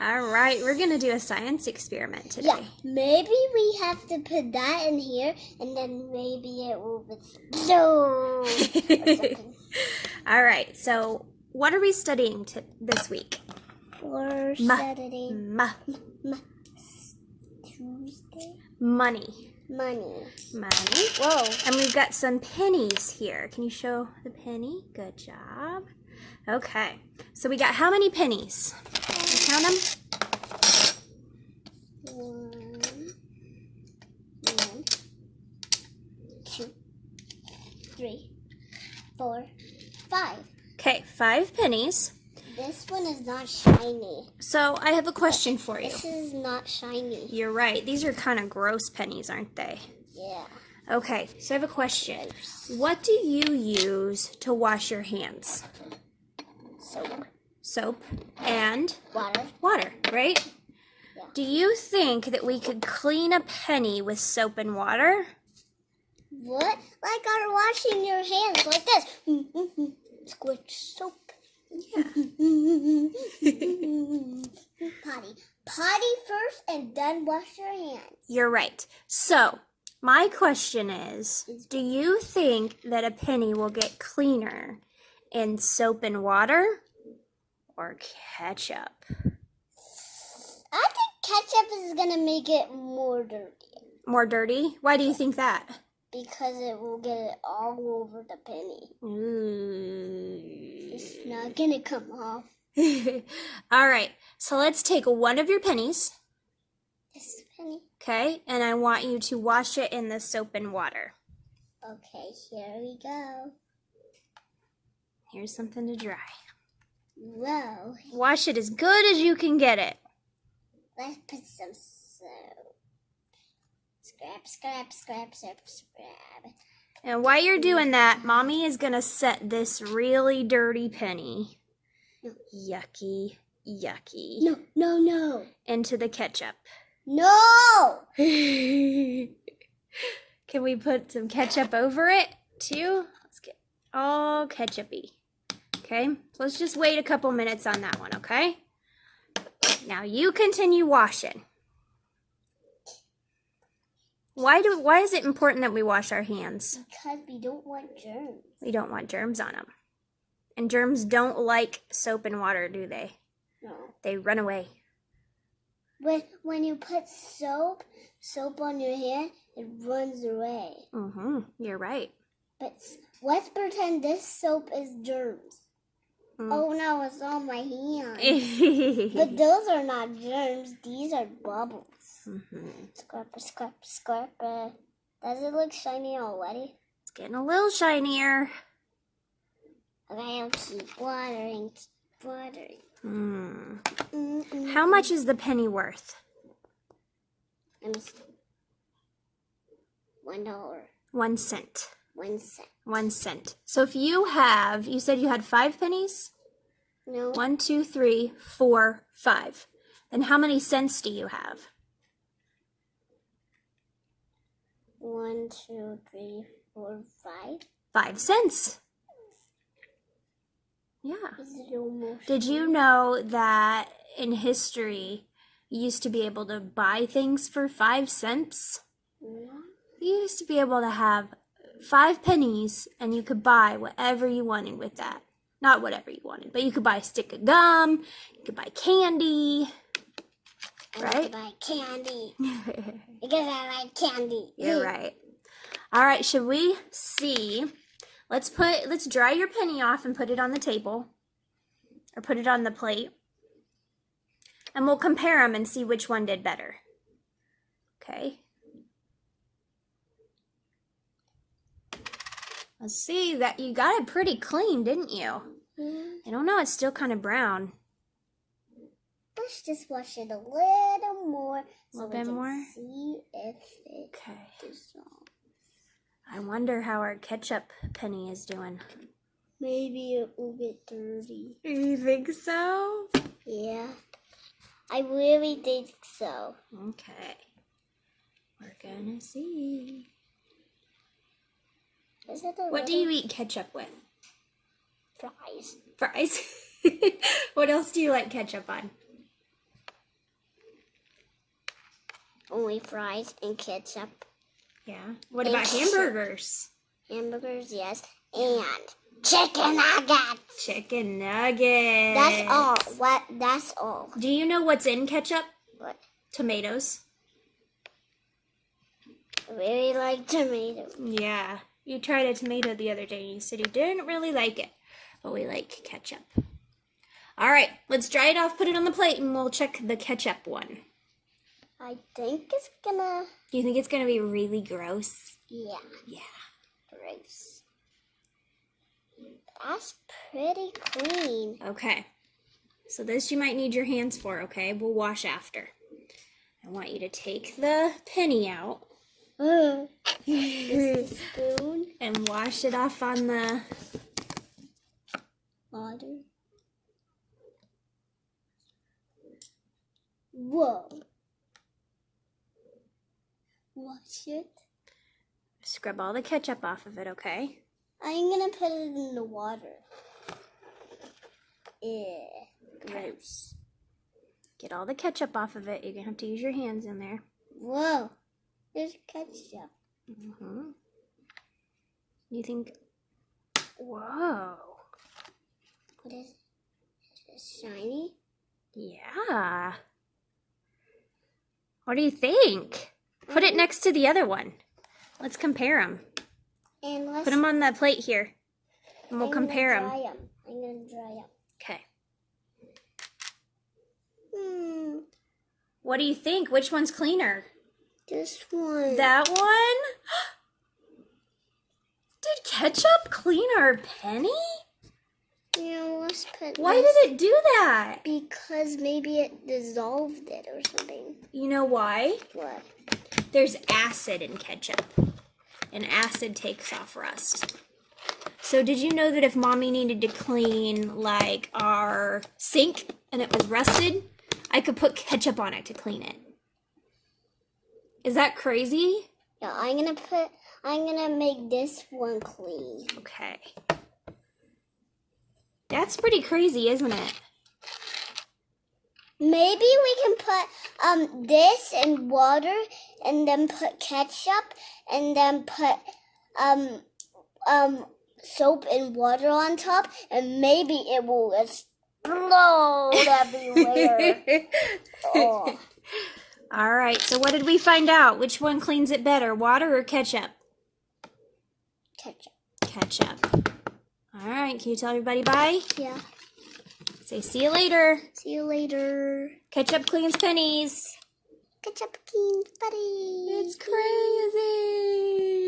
All right, we're going to do a science experiment today. Yeah, maybe we have to put that in here, and then maybe it will explode or something. All right, so what are we studying this week? We're studying Tuesday. Money. Money. Whoa. And we've got some pennies here. Can you show the penny? Good job. Okay. So we got how many pennies? Can you count them? 1, 2, 3, 4, 5. Okay, 5 pennies. This one is not shiny. So I have a question for you. This is not shiny. You're right. These are kind of gross pennies, aren't they? Yeah. Okay, so I have a question. What do you use to wash your hands? Soap. Soap and Water, right? Yeah. Do you think that we could clean a penny with soap and water? What? Like are washing your hands like this. Squish soap. Yeah. Potty first and then wash your hands. You're right. So, my question is, do you think that a penny will get cleaner in soap and water or ketchup? I think ketchup is going to make it more dirty. More dirty? Why do you think that? Because it will get it all over the penny. Ooh. It's not going to come off. All right, so let's take one of your pennies. This penny. Okay, and I want you to wash it in the soap and water. Okay, here we go. Here's something to dry. Whoa. Wash it as good as you can get it. Let's put some soap. Scrap. And while you're doing that, Mommy is going to set this really dirty penny. No. Yucky. No. Into the ketchup. No! Can we put some ketchup over it, too? Let's get all ketchup-y. Okay, so let's just wait a couple minutes on that one, okay? Now you continue washing. Why is it important that we wash our hands? Because we don't want germs. We don't want germs on them. And germs don't like soap and water, do they? No. They run away. When you put soap on your hand, it runs away. You're right. But let's pretend this soap is germs. Oh no, it's on my hands. But those are not germs. These are bubbles. Scrap. Does it look shiny already? It's getting a little shinier. Okay, I'll keep watering. How much is the penny worth? $1. 1 cent. 1 cent. 1 cent. So if you said you had 5 pennies? No. 1, 2, 3, 4, 5. Then how many cents do you have? 1, 2, 3, 4, 5. 5 cents. Yeah. Is it almost? Did you know that in history, you used to be able to buy things for 5 cents? What? You used to be able to have 5 pennies and you could buy whatever you wanted with that. Not whatever you wanted, but you could buy a stick of gum, you could buy candy, right? I like to buy candy. Because I like candy. You're right. All right, should we see? Let's dry your penny off and put it on the table. Or put it on the plate. And we'll compare them and see which one did better. Okay. Let's see, that you got it pretty clean, didn't you? I don't know, it's still kind of brown. Let's just wash it a little more A little bit more? See if it Okay. dissolves. I wonder how our ketchup penny is doing. Maybe it will get dirty. You think so? Yeah. I really think so. Okay. We're gonna see. Is it a What do you eat ketchup with? fries? Fries. What else do you like ketchup on? only fries and ketchup. Yeah. What And about hamburgers? Hamburgers, yes. And chicken nuggets. Chicken nuggets. That's all. That's all. Do you know what's in ketchup? What? Tomatoes. I really like tomatoes. Yeah. You tried a tomato the other day and you said you didn't really like it. But we like ketchup. All right. Let's dry it off, put it on the plate, and we'll check the ketchup one. I think it's gonna... Do you think it's going to be really gross? Yeah. Yeah. Gross. That's pretty clean. Okay. So this you might need your hands for, okay? We'll wash after. I want you to take the penny out. Just a spoon. And wash it off on the Water. Whoa. Wash it. scrub all the ketchup off of it, okay? I'm gonna put it in the water. Gross. Get all the ketchup off of it. You're gonna have to use your hands in there. Whoa. There's ketchup. Mm-hmm. You think... Whoa. What is it? Is it shiny? Yeah. What do you think? Put it next to the other one. Let's compare them. And let's Put them on that plate here. And we'll compare them. I'm gonna dry them. Okay. What do you think? Which one's cleaner? This one. That one? Did ketchup clean our penny? Let's put Why this. did it do that? Because maybe it dissolved it or something. You know why? What? There's acid in ketchup. And acid takes off rust. So did you know that if Mommy needed to clean like our sink and it was rusted, I could put ketchup on it to clean it? Is that crazy? Yeah, I'm gonna make this one clean. Okay. That's pretty crazy, isn't it? Maybe we can put this in water and then put ketchup and then put soap and water on top and maybe it will explode everywhere. Oh. All right, so what did we find out? Which one cleans it better, water or ketchup? Ketchup. Ketchup. All right, can you tell everybody bye? Yeah. Say see you later. See you later. Ketchup cleans pennies. Ketchup cleans buddy. It's crazy.